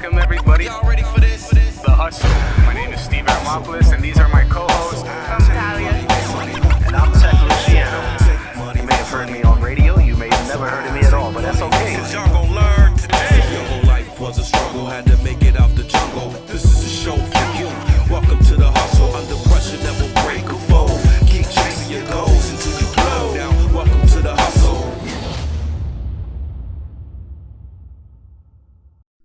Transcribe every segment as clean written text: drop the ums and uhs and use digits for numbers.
Welcome everybody. Y'all ready for this? The Hustle. My name is Steve Armopoulos, and these are my co-hosts. I'm Talia. And I'm Tech Luciano. You may have heard me on radio, you may have never heard of me at all, but that's okay. Cause y'all gon' learn today. Your whole life was a struggle, had to make it out the jungle. This is a show for you. Welcome to the hustle. Under pressure, never break a fold. Keep chasing your goals until you blow. Now, welcome to the hustle.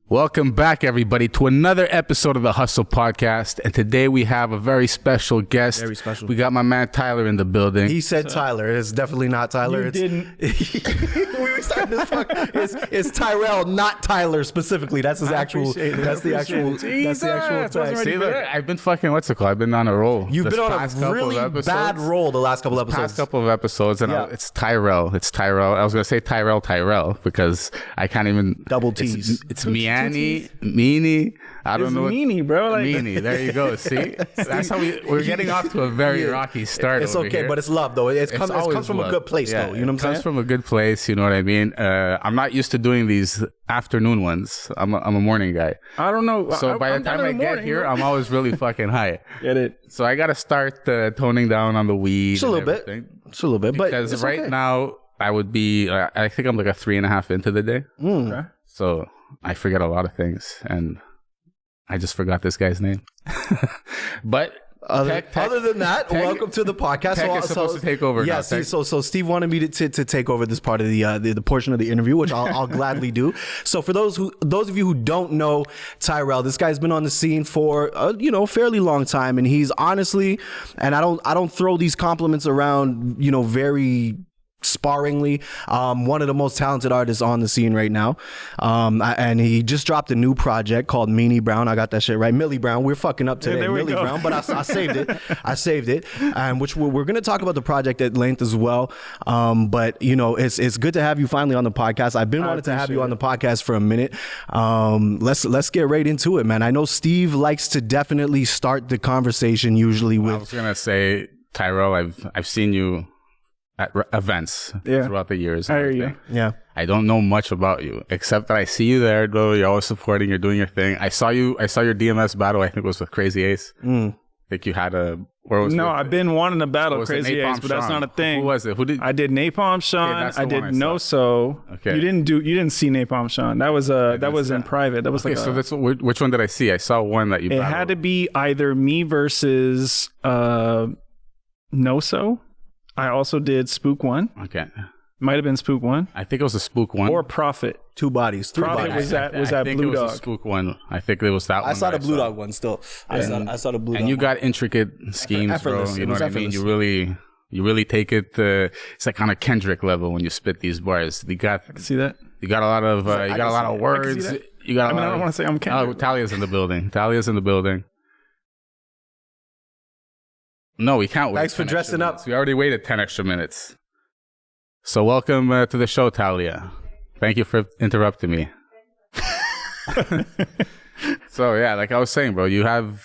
Welcome back, everybody, to another episode of the Hustle Podcast. And today we have a very special guest. Very special. We got my man Tyler in the building. He said Tyler. It's definitely not Tyler. You didn't. We started this fuck. It's Tyrell, not Tyler specifically. That's his actual. That's the actual. That's the actual fact. See, look, I've been fucking, what's it called? I've been on a roll. You've this been on past a couple really of episodes. bad roll the last couple episodes. Past couple of episodes, and Yeah. it's Tyrell. It's Tyrell. I was gonna say Tyrell because I can't even Double T's. It's Miani, Meanie. I don't It's know. Meanie, bro. Like, Meanie. There you go. See, that's how we're getting off to a very rocky start. It's over okay, here. but it's love though. It comes always from love. a good place Yeah, though. You know what I'm it comes saying? from a good place. You know what I mean? I'm not used to doing these afternoon ones. I'm a morning guy. I don't know. So by the time I get here, I'm always really fucking high. Get it? So I got to start toning down on the weed. Just a little bit. Just a little bit, but Because it's right okay. now I would be. I think I'm like a 3.5 into the day. Okay. So I forget a lot of things, and I just forgot this guy's name. But Other than that, welcome to the podcast. Tech is supposed to take over Yeah, now, see, Tech. so Steve wanted me to take over this part of the portion of the interview, which I'll gladly do. So for those of you who don't know Tyrell, this guy's been on the scene for a fairly long time, and he's honestly, and I don't throw these compliments around very sparingly, one of the most talented artists on the scene right now, and he just dropped a new project called Millie Brown. I got that shit right, Millie Brown. We're fucking up today, there we Millie go. Brown, but I saved it. I saved it, and which we're going to talk about the project at length as well. But it's good to have you finally on the podcast. I've been wanting to have you on the podcast for a minute. Let's get right into it, man. I know Steve likes to definitely start the conversation usually I with. was gonna say, Tyrell, I've seen you at events throughout the years. I hear you. Yeah. I don't know much about you except that I see you there, though. You're always supporting. You're doing your thing. I saw your DMS battle. I think it was with Crazy Ace. I think you had a. Where was No, it? I've been wanting to battle Was it Crazy Napalm Ace, but that's Sean? not a thing. Who was it? Who did? I did Napalm Sean. that's the I one did I No saw. So. Okay. You didn't see Napalm Sean. That was in private. That was Okay, like so that's which one did I see? I saw one that you. it had to be either me versus No So. I also did Spook 1. Okay, Might have been Spook 1 I think it was a Spook one. or Prophet. Two bodies, three Prophet bodies. was I that think Blue it was Dog. a Spook one. I think it was that one. I saw the that Blue Dog one still. I saw the Blue Dog. And you one. got intricate schemes, effortless. bro. It You know was what I mean? effortless. You really take it. It's like on a Kendrick level when you spit these bars. You got See that? a lot of words. that. You got. I don't want to say I'm Oh, Kendrick. Talia's in the building. Talia's in the building. No, we can't wait. Thanks for 10 extra dressing up. minutes. We already waited 10 extra minutes. So welcome to the show, Talia. Thank you for interrupting me. So yeah, like I was saying, bro, you have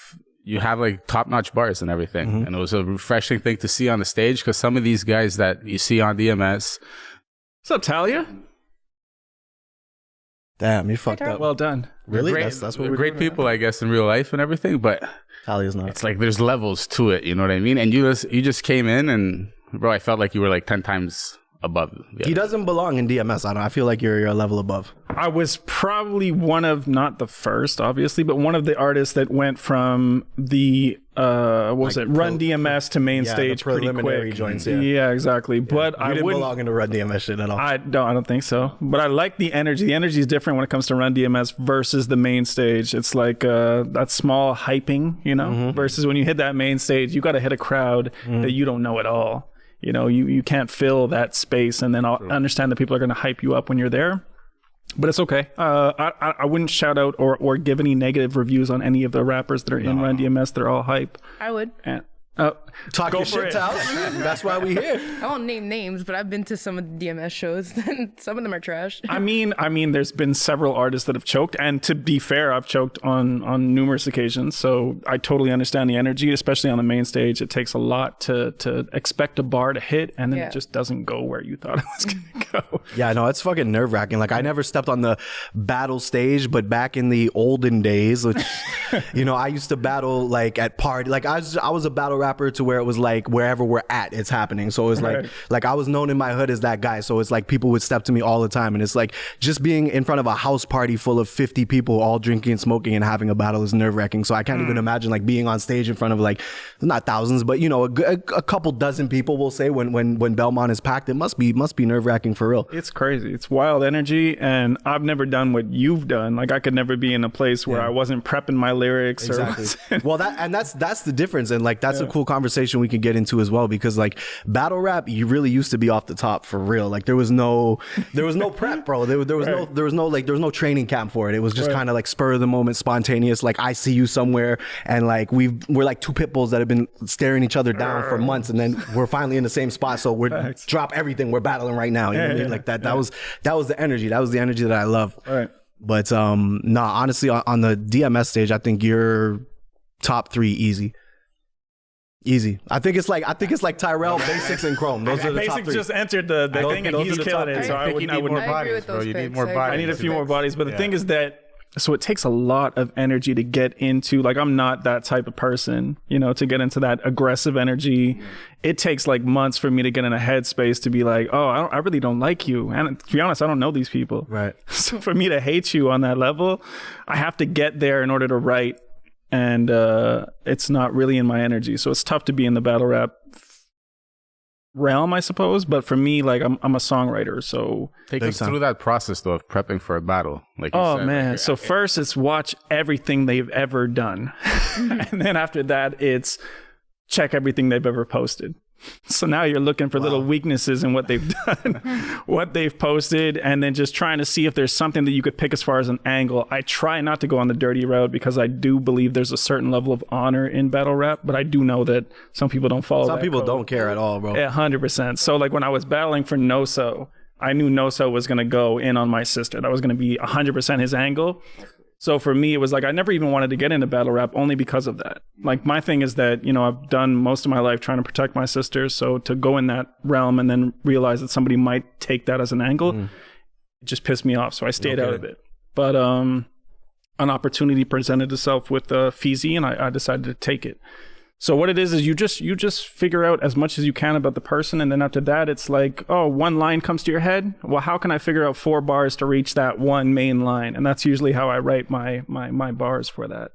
like top-notch bars and everything, and it was a refreshing thing to see on the stage because some of these guys that you see on DMS, What's up, Talia? Damn, you fucked up. Well done. Really? great, That's what we're great doing people, I guess, in real life and everything, but Talia's not. it's like there's levels to it. You know what I mean? And you just came in, and bro, I felt like you were like 10 times above. He doesn't belong in DMS. I feel like you're a level above. I was probably one of, not the first, obviously, but one of the artists that went from the Run DMS to main stage pretty preliminary quick. joints, Yeah, exactly. But You I didn't wouldn't. belong in the Run DMS shit at all. I don't think so. But I like the energy. The energy is different when it comes to Run DMS versus the main stage. It's like that small hyping, versus when you hit that main stage, you got to hit a crowd that you don't know at all. You can't fill that space, and then I'll understand that people are going to hype you up when you're there. But it's okay. I wouldn't shout out or give any negative reviews on any of the rappers that are in Run DMS. They're all hype. I would. And Talk your shit out. That's why we here. I won't name names, but I've been to some of the DMS shows, and some of them are trash. I mean, there's been several artists that have choked, and to be fair, I've choked on numerous occasions. So I totally understand the energy, especially on the main stage. It takes a lot to expect a bar to hit, and then it just doesn't go where you thought it was gonna go. Yeah, no, it's fucking nerve wracking. Like, I never stepped on the battle stage, but back in the olden days, which I used to battle like at party. Like I was a battle rapper to where it was like wherever we're at, it's happening. So it's like I was known in my hood as that guy. So it's like people would step to me all the time, and it's like just being in front of a house party full of 50 people all drinking and smoking and having a battle is nerve wracking. So I can't even imagine like being on stage in front of like not thousands, but a couple dozen people. We'll say when Belmont is packed, it must be nerve wracking for real. It's crazy. It's wild energy, and I've never done what you've done. Like I could never be in a place where I wasn't prepping my lyrics. Exactly. Well, that's the difference, and like that's a cool conversation we can get into as well, because like battle rap, you really used to be off the top for real. Like there was no prep, bro. There was no training camp for it. It was just kind of like spur of the moment, spontaneous. Like I see you somewhere, and like we're like two pit bulls that have been staring each other down for months, and then we're finally in the same spot. So we're drop everything. We're battling right now. You know what I mean? Like that was the energy. That was the energy that I love. Right. But honestly, on the DMS stage, I think you're top 3 easy. I think it's like Tyrell, Basics, and Chrome. Those are the top 3. Basics just entered the thing, and he's killing it. So I wouldn't. more I agree bodies, with bro. those You need picks. more bodies. I need a few more bodies, but the thing is that so it takes a lot of energy to get into, like, I'm not that type of person, to get into that aggressive energy. It takes like months for me to get in a headspace to be like, oh, I really don't like you. And to be honest, I don't know these people. Right. So for me to hate you on that level, I have to get there in order to write. And it's not really in my energy. So it's tough to be in the battle rap realm, I suppose. But for me, like I'm a songwriter, so take us through that process though of prepping for a battle. Like you said, man, so first it's watch everything they've ever done, and then after that it's check everything they've ever posted. So now you're looking for little weaknesses in what they've done, what they've posted, and then just trying to see if there's something that you could pick as far as an angle. I try not to go on the dirty route because I do believe there's a certain level of honor in battle rap, but I do know that some people don't follow Some that people code. don't care at all, bro. Yeah, 100%. So like when I was battling for Noso, I knew Noso was going to go in on my sister. That was going to be 100% his angle. So for me, it was like I never even wanted to get into battle rap only because of that. Like my thing is that, I've done most of my life trying to protect my sisters. So to go in that realm and then realize that somebody might take that as an angle, it just pissed me off. So I stayed out of it. But an opportunity presented itself with Feezy, and I decided to take it. So what it is you just figure out as much as you can about the person, and then after that it's like, oh, one line comes to your head. Well, how can I figure out 4 bars to reach that one main line? And that's usually how I write my bars for that.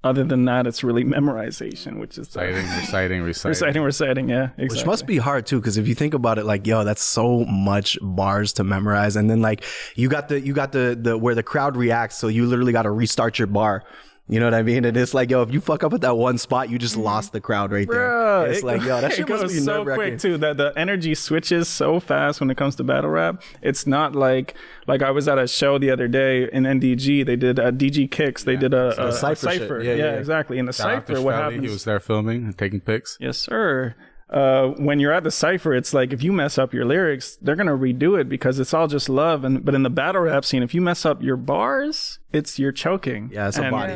Other than that, it's really memorization, which is reciting. Yeah, exactly. Which must be hard too, because if you think about it, like, yo, that's so much bars to memorize, and then like you got the where the crowd reacts, so you literally got to restart your bar. You know what I mean? And it's like, yo, if you fuck up at that one spot, you just lost the crowd right there. It's like, yo, that shit must be so quick too. The energy switches so fast when it comes to battle rap. It's not like I was at a show the other day in NDG. They did DG Kicks. They did a cypher. Yeah, exactly. In the cypher, what happens? He was there filming and taking pics. Yes, sir. When you're at the cypher, it's like if you mess up your lyrics, they're gonna redo it because it's all just love. But in the battle rap scene, if you mess up your bars, you're choking. Yeah, it's a body.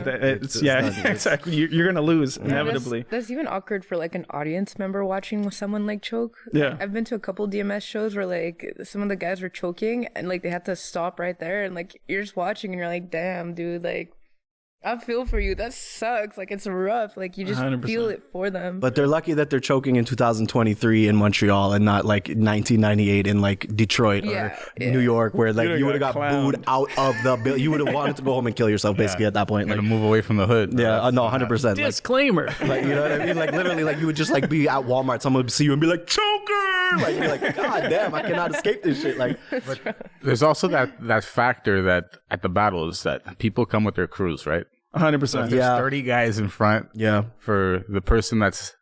Exactly. You're gonna lose inevitably. That's even awkward for like an audience member watching with someone like choke. Yeah, I've been to a couple DMS shows where like some of the guys were choking and like they had to stop right there, and like you're just watching and you're like, damn, dude, like, I feel for you. That sucks. Like, it's rough. Like, you just 100%. feel it for them. But they're lucky that they're choking in 2023 in Montreal and not like 1998 in like Detroit or New York, where like you would have got booed out of the bill. You would have wanted to go home and kill yourself basically at that point. Like, Like, move away from the hood. yeah, no, 100%. Disclaimer. Like, you know what I mean? Like, literally, like you would just like be at Walmart, someone would see you and be like, choker! Like, you're like, God damn, I cannot escape this shit. Like, There's also that factor that at the battles that people come with their crews, right? 100%. There's 30 guys in front. yeah. For the person that's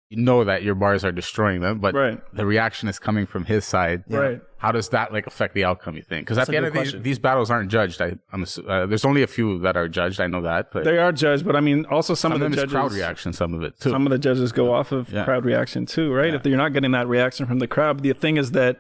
you know that your bars are destroying them, but Right. the reaction is coming from his side. Right. How does that like affect the outcome, you think? Because at That's the a end of good question. these battles aren't judged. There's only a few that are judged. I know that. But They are judged, but I mean, also some of the them is judges, crowd reaction, some of it too. some of the judges go off of crowd reaction too, right? If you're not getting that reaction from the crowd, the thing is that,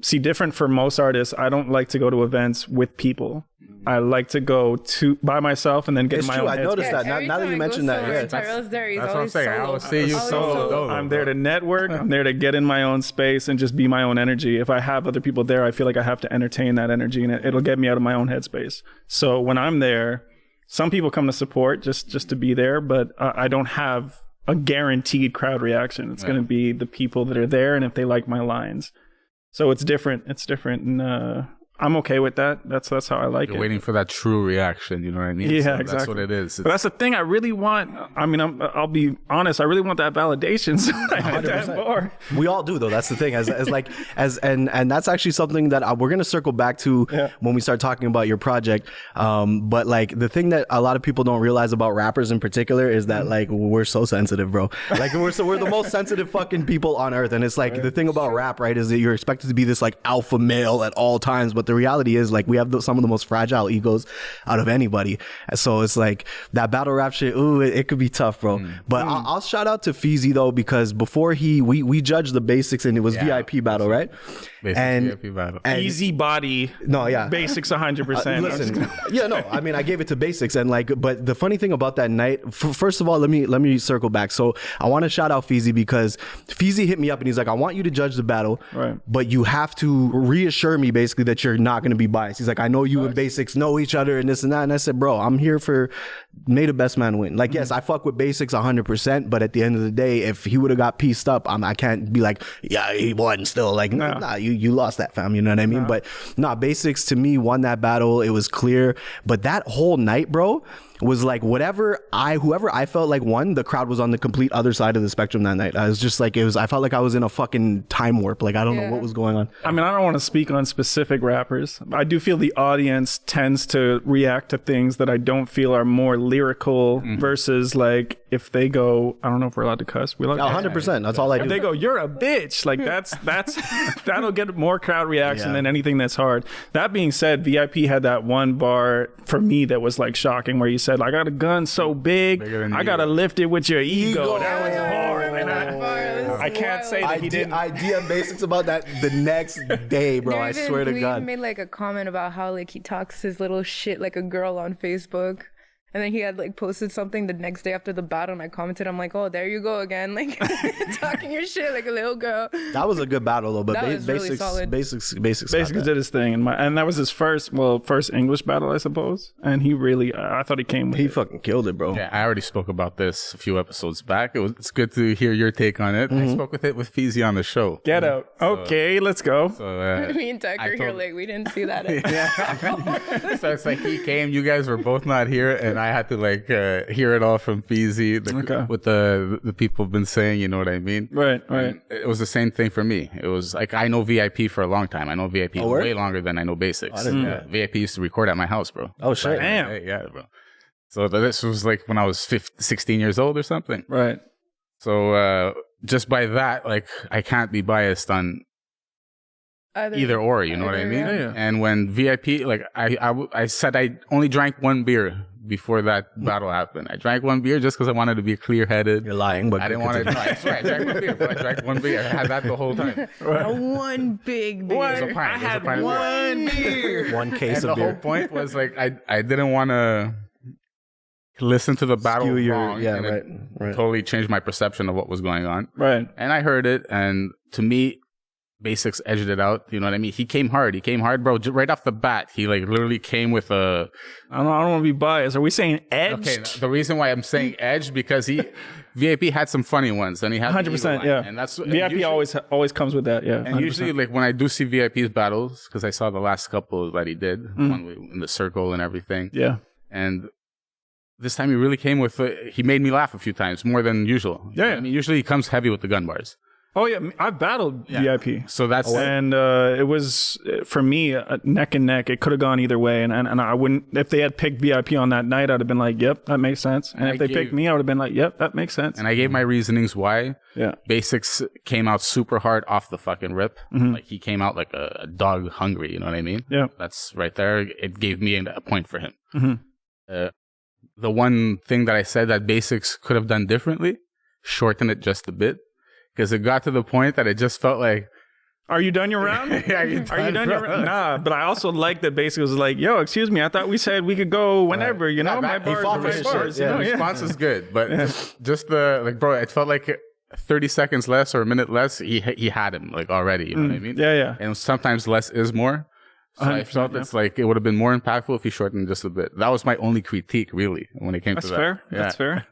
see, different for most artists, I don't like to go to events with people. I like to go by myself and then get It's in my true. own I headspace. noticed that. Now that you mentioned that, yeah. Tyrell's there. He's That's what I'm always saying. I solo. always see you Always solo. I'm there to network. I'm there to get in my own space and just be my own energy. If I have other people there, I feel like I have to entertain that energy, and it'll get me out of my own headspace. So when I'm there, some people come to support just to be there, but I don't have a guaranteed crowd reaction. It's going to be the people that are there, and if they like my lines. So it's different. It's different, and I'm okay with that. That's how I like You're it. waiting for that true reaction. You know what I mean? Yeah, So exactly. That's what it is. But that's the thing I really want. I mean, I'll be honest. I really want that validation. So I hit that bar. We all do though. That's the thing. And that's actually something that we're gonna circle back to when we start talking about your project. But like the thing that a lot of people don't realize about rappers in particular is that like we're so sensitive, bro. Like we're the most sensitive fucking people on earth. And it's like the thing about rap, right, is that you're expected to be this like alpha male at all times, but the reality is like we have some of the most fragile egos out of anybody. So it's like that battle rap shit. Ooh, it could be tough, bro. But I'll shout out to Feezy though, because before we judged the basics and it was VIP battle, right? VIP battle. Easy body. No, yeah. Basics 100%. Listen, yeah, no, I mean, I gave it to basics, and like, but the funny thing about that night, first of all, let me circle back. So I want to shout out Feezy because Feezy hit me up and he's like, I want you to judge the battle, Right. but you have to reassure me basically that you're not going to be biased. He's like, I know you and basics know each other and this and that, and I said, bro, I'm here for may the best man win. Like, yes, I fuck with basics 100%, but at the end of the day, if he would have got pieced up, I can't be like, yeah, he won still. Like, nah, you lost that, fam. You know what I mean? But nah, basics to me won that battle. It was clear. But that whole night, bro, was like whoever I felt like won, the crowd was on the complete other side of the spectrum that night. I was just like, I felt like I was in a fucking time warp. Like, I don't know what was going on. I mean, I don't want to speak on specific rappers. I do feel the audience tends to react to things that I don't feel are more lyrical versus like if they go, I don't know if we're allowed to cuss. We allowed to cuss? 100%. That's all I do. If they go, you're a bitch, like that's that'll get more crowd reaction than anything that's hard. That being said, VIP had that one bar for me that was like shocking, where you said, I got a gun so big, I gotta lift it with your ego. That was hard. And I can't say that he didn't. I DM basics about that the next day, bro. I swear to we God. even made like a comment about how like he talks his little shit like a girl on Facebook. And then he had like posted something the next day after the battle, and I commented, I'm like, oh, there you go again, like talking your shit like a little girl. That was a good battle though, but That was really basics, solid. basics got Basically that. did his thing, and that was his first English battle, I suppose. And he really, I thought he came with He it. fucking killed it, bro. Yeah, I already spoke about this a few episodes back. It's good to hear your take on it. I spoke with Feezy on the show. Get out. Okay, let's go. So, Me and Tucker here, like, we didn't see that. so it's like he came, you guys were both not here, and I had to like hear it all from Feezy, what the people have been saying, you know what I mean? Right. And it was the same thing for me. It was like, I know VIP for a long time. I know VIP way longer than I know basics. VIP used to record at my house, bro. Oh shit. Damn. Yeah, bro. So this was like when I was 16 years old or something. Right. So just by that, like, I can't be biased on either or, you know what I mean? Yeah. And when VIP, like, I said I only drank one beer before that battle happened. I drank one beer just because I wanted to be clear-headed. You're lying, but I didn't want to. No, I swear, I drank one beer, but I drank one beer. I had that the whole time. One big beer. It was a pint. It was a pint of one beer. one case and of the whole beer. point was like I didn't want to listen to the battle Skew your- wrong. yeah, and right, it right. totally changed my perception of what was going on. Right. And I heard it, and to me, Basics edged it out. You know what I mean? He came hard, bro. Right off the bat, he like literally came with a. I don't want to be biased. Are we saying edged? Okay, the reason why I'm saying edge because VIP had some funny ones, and he had 100%. Yeah. and that's VIP usually, always comes with that. Yeah. And 100%. usually, like when I do see VIP's battles, because I saw the last couple that he did, one in the circle and everything. Yeah. And this time he really came with. He made me laugh a few times more than usual. Yeah. I mean, usually he comes heavy with the gun bars. Oh yeah, I've battled VIP. So that's And it was, for me, neck and neck. It could have gone either way. And I wouldn't, if they had picked VIP on that night, I'd have been like, yep, that makes sense. And if they picked me, I would have been like, yep, that makes sense. and I gave my reasonings why. Yeah. Basics came out super hard off the fucking rip. Like he came out like a dog hungry. You know what I mean? Yeah. That's right there. It gave me a point for him. The one thing that I said that Basics could have done differently, shorten it just a bit. Because it got to the point that it just felt like, Are you done your round? Are you done, your round? Nah, but I also like that Basic was like, yo, excuse me, I thought we said we could go whenever, you know? My bars are my bars. The response is good, but just the, like, bro, it felt like 30 seconds less or a minute less, he had him, like, already, you know what I mean? Yeah. And sometimes less is more. So I felt it's like, it would have been more impactful if he shortened just a bit. That was my only critique, really, when it came to that. Fair. Yeah. That's fair.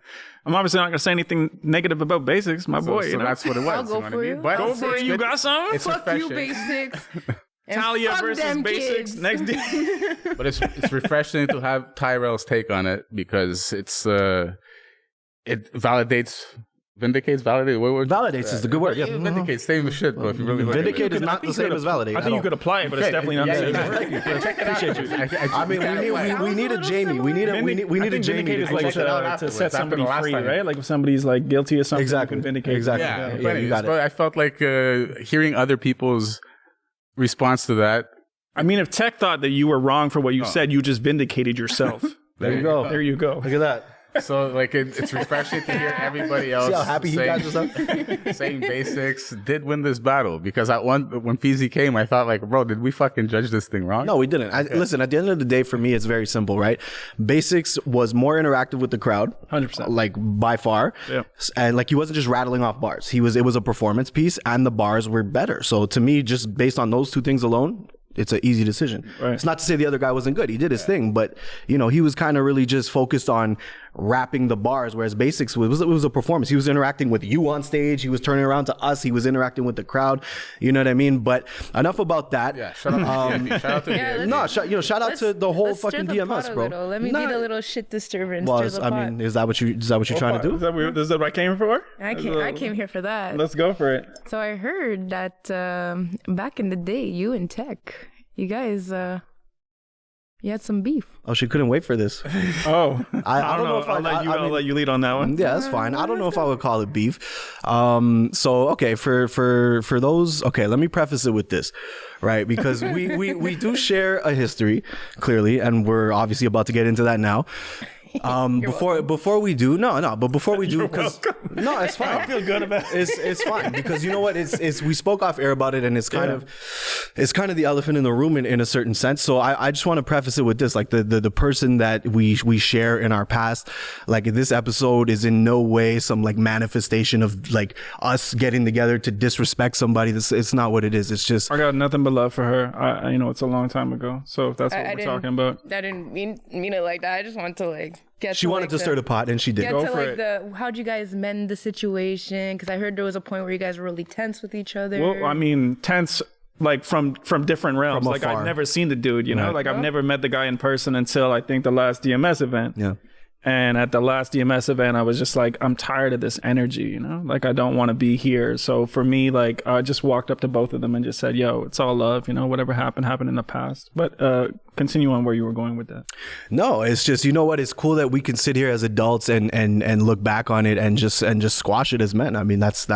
I'm obviously not going to say anything negative about Basics, my boy. So you know? that's what it was. I'll go you know what for I mean? you. But Go for it. You got some? It's Fuck you, refreshing. Basics. And Talia fuck versus them Basics. kids. Next day. But it's refreshing to have Tyrell's take on it because it validates. Vindicates, validate. What word? Validates is the good word. Yeah. Vindicates, same as shit, bro. If you really look at it. Vindicate is not the same as validate. I think you could apply it, but it's definitely not the same. Appreciate you. I mean, we need a Jamie. We need a Jamie is to like check it out to set after somebody the last free, time. right? Like if somebody's like guilty of something, Exactly. you can vindicate. Exactly. Yeah, Yeah, but you anyways, got it. but I felt like hearing other people's response to that. I mean, if Tech thought that you were wrong for what you said, you just vindicated yourself. There you go. There you go. Look at that. So like it's refreshing to hear everybody else See how happy he got yourself? saying Basics did win this battle because when Feezy came, I thought like, bro, did we fucking judge this thing wrong? No, we didn't. Listen, at the end of the day, for me, it's very simple, right? Basics was more interactive with the crowd, 100%. like by far. Yeah. And like he wasn't just rattling off bars. It was a performance piece, and the bars were better. So to me, just based on those two things alone, it's an easy decision. Right. It's not to say the other guy wasn't good. He did his thing, but you know, he was kind of really just focused on rapping the bars, whereas Basics was a performance. He was interacting with you on stage. He was turning around to us. He was interacting with the crowd. You know what I mean? But enough about that. Yeah, shout out to shout out to DMS. No, shout out to the whole fucking DMS, bro. Let me be the little shit disturber. Well, I mean, is that what you're trying to do? Is that what I came for? I came here for that. Let's go for it. So I heard that back in the day, you and Tech, you guys, you had some beef. Oh, she couldn't wait for this. Oh, I don't know if I'll let you lead on that one. Yeah, that's fine. I don't know if I would call it beef. So okay, for those, okay, let me preface it with this, right? Because we do share a history, clearly, and we're obviously about to get into that now. Before we do, but before we do, because no, it's fine. I feel good about it. It's fine because you know what? It's we spoke off air about it, and it's kind of the elephant in the room in a certain sense. So I just want to preface it with this, like the person that we share in our past, like this episode is in no way some like manifestation of like us getting together to disrespect somebody. It's not what it is. It's just I got nothing but love for her. You know, it's a long time ago. So if that's what we're talking about, I didn't mean it like that. I just wanted to like get. she wanted to stir the pot, and she did. Get Go to for like it. how'd you guys mend the situation? Because I heard there was a point where you guys were really tense with each other. well, I mean, tense. Like from different realms. From like afar. I've never seen the dude, you know. Right. Like I've never met the guy in person until I think the last DMS event. Yeah. And at the last DMS event, I was just like, I'm tired of this energy, you know? Like, I don't want to be here. So for me, like, I just walked up to both of them and just said, yo, it's all love, you know, whatever happened in the past. But continue on where you were going with that. No, it's just, you know what? It's cool that we can sit here as adults and look back on it and just squash it as men. I mean, that's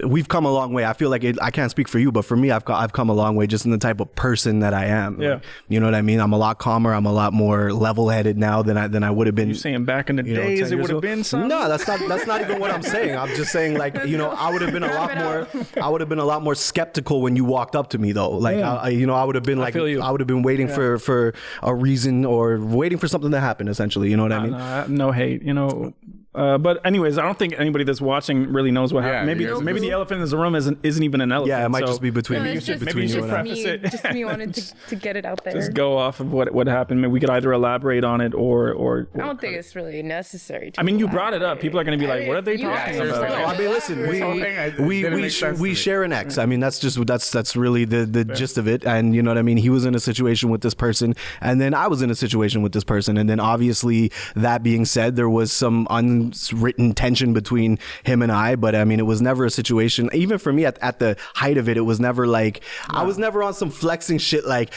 we've come a long way. I feel like I can't speak for you, but for me, I've come a long way just in the type of person that I am. Yeah. Like, you know what I mean? I'm a lot calmer. I'm a lot more level-headed now than I would have been. You saying back in the you know, days 10 it years would have ago. been something? No, that's not even what I'm saying. I'm just saying, like, you know, I would have been a lot more skeptical when you walked up to me, though. Like, I would have been like, feel you. I would have been waiting for a reason or waiting for something to happen, essentially. You know what I mean? No hate, you know. But anyways, I don't think anybody that's watching really knows what happened. yeah. Maybe the elephant in the room isn't even an elephant. Yeah, it might so just be between No, me. it's just, between it's you just and I. preface me. it. Just me wanting to get it out there. Just go off of what happened. Maybe we could either elaborate on it or I don't think it's really necessary. To I mean, you brought it up. People are going to be like, what are they talking seriously. about? No, I mean, listen, didn't make sense to we me. share an ex. I mean, that's really the gist of it. And you know what I mean? He was in a situation with this person, and then I was in a situation with this person, and then obviously that being said, there was some written tension between him and I, but I mean, it was never a situation, even for me at the height of it, it was never like, I was never on some flexing shit like,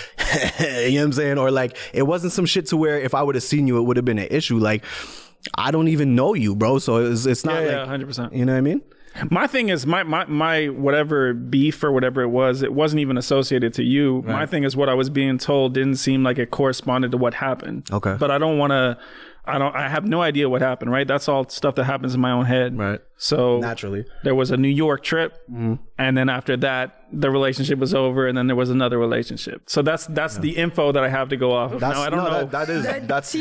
you know what I'm saying? Or like, it wasn't some shit to where if I would have seen you, it would have been an issue. Like, I don't even know you, bro. So it's not like, 100%. You know what I mean? My thing is my whatever beef or whatever it wasn't even associated to you. Right. My thing is what I was being told didn't seem like it corresponded to what happened. Okay. But I have no idea what happened, right? That's all stuff that happens in my own head. Right. So naturally there was a New York trip, and then after that the relationship was over, and then there was another relationship. So that's the info that I have to go off of. Now I don't know. That's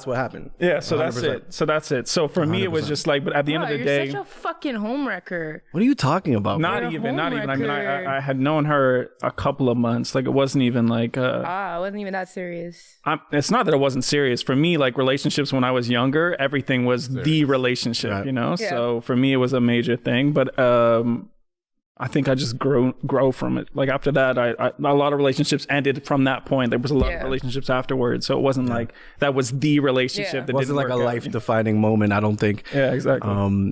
what happened. Yeah, so 100%. That's it. So for me, it was just like, but at the end of the day, you're such a fucking homewrecker. What are you talking about? Not even. I mean, I had known her a couple of months. Like, it wasn't even like. It wasn't even that serious. It's not that it wasn't serious. For me, like, relationships when I was younger, everything was the relationship, right. You know? Yeah. So for me, it was a major thing. But I think I just grow from it. Like, after that, a lot of relationships ended from that point. There was a lot of relationships afterwards. So it wasn't like that was the relationship. That it wasn't like a life-defining moment, I don't think. Yeah, exactly.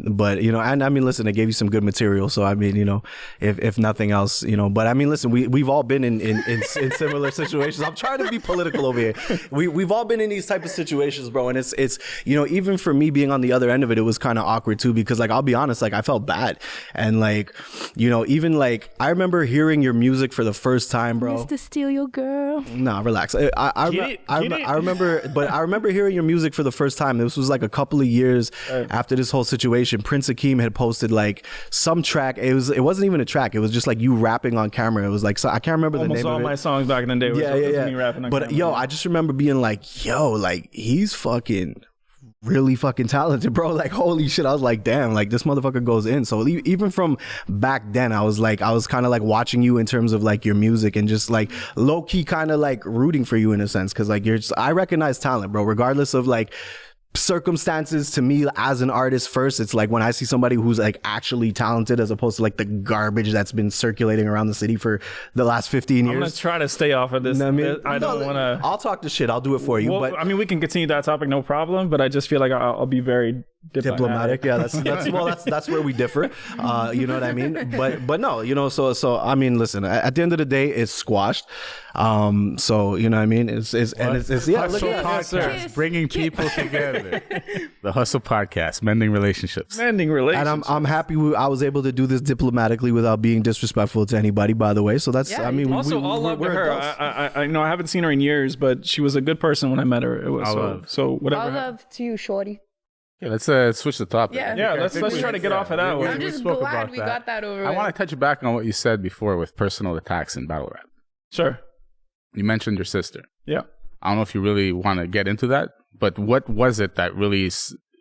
But, you know, and I mean, listen, it gave you some good material. So, I mean, you know, if nothing else, you know, but I mean, listen, we've all been in similar situations. I'm trying to be political over here. We've all been in these type of situations, bro. And it's, you know, even for me being on the other end of it, it was kind of awkward too, because like, I'll be honest, like I felt bad. And like, you know, even like, I remember hearing your music for the first time, bro. Mr. Steal Your Girl. Nah, relax. I remember, but I remember hearing your music for the first time. This was like a couple of years after this whole situation. Prince Akeem had posted like some track. It wasn't even a track. It was just like you rapping on camera. It was like, so I can't remember the name of it. Almost all my songs back in the day was me rapping on camera. But yo, I just remember being like, yo, like he's fucking really fucking talented, bro. Like, holy shit. I was like, damn, like this motherfucker goes in. So even from back then, I was kind of like watching you in terms of like your music and just like low key kind of like rooting for you in a sense. Cause like I recognize talent, bro, regardless of like circumstances. To me as an artist first, it's like when I see somebody who's like actually talented as opposed to like the garbage that's been circulating around the city for the last 15 years. I'm gonna try to stay off of this. I mean, I don't want to. I'll talk the shit. I'll do it for you. Well, but I mean, we can continue that topic, no problem. But I just feel like I'll be very diplomatic. Yeah, that's where we differ. You know what I mean? But no, you know, so I mean, listen, at the end of the day, it's squashed. So you know what I mean? It's Hustle podcast, bringing people together. The Hustle podcast, mending relationships. And I'm happy I was able to do this diplomatically without being disrespectful to anybody, by the way. So that's, I mean, also all love to her. I know I haven't seen her in years, but she was a good person when I met her. It was so whatever. All love to you, shorty. Yeah, let's switch the topic. Yeah, let's try to get off of that one. I'm just glad we got that over with. I want to touch back on what you said before with personal attacks in battle rap. Sure. You mentioned your sister. Yeah. I don't know if you really want to get into that, but what was it that really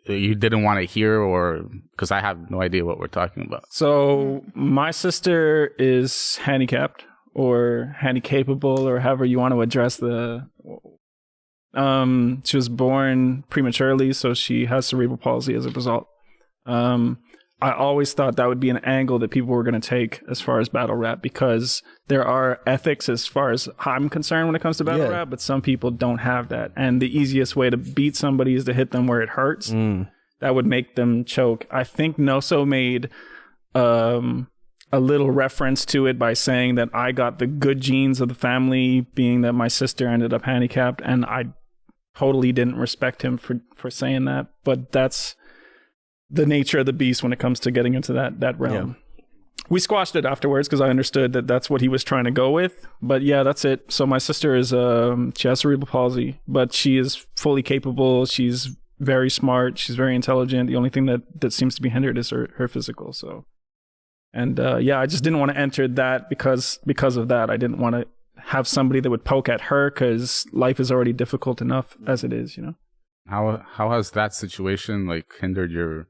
you didn't want to hear, or because I have no idea what we're talking about? So my sister is handicapped or handicapable or however you want to address the... she was born prematurely, so she has cerebral palsy as a result. I always thought that would be an angle that people were going to take as far as battle rap, because there are ethics as far as I'm concerned when it comes to battle rap, but some people don't have that. And the easiest way to beat somebody is to hit them where it hurts. That would make them choke. I think Noso made a little reference to it by saying that I got the good genes of the family, being that my sister ended up handicapped, and I totally didn't respect him for saying that. But that's the nature of the beast when it comes to getting into that realm. We squashed it afterwards because I understood that that's what he was trying to go with. But yeah, that's it. So my sister is she has cerebral palsy, but she is fully capable. She's very smart. She's very intelligent. The only thing that seems to be hindered is her physical. So, and I just didn't want to enter that because of that. I didn't want to have somebody that would poke at her because life is already difficult enough as it is, you know. How has that situation like hindered your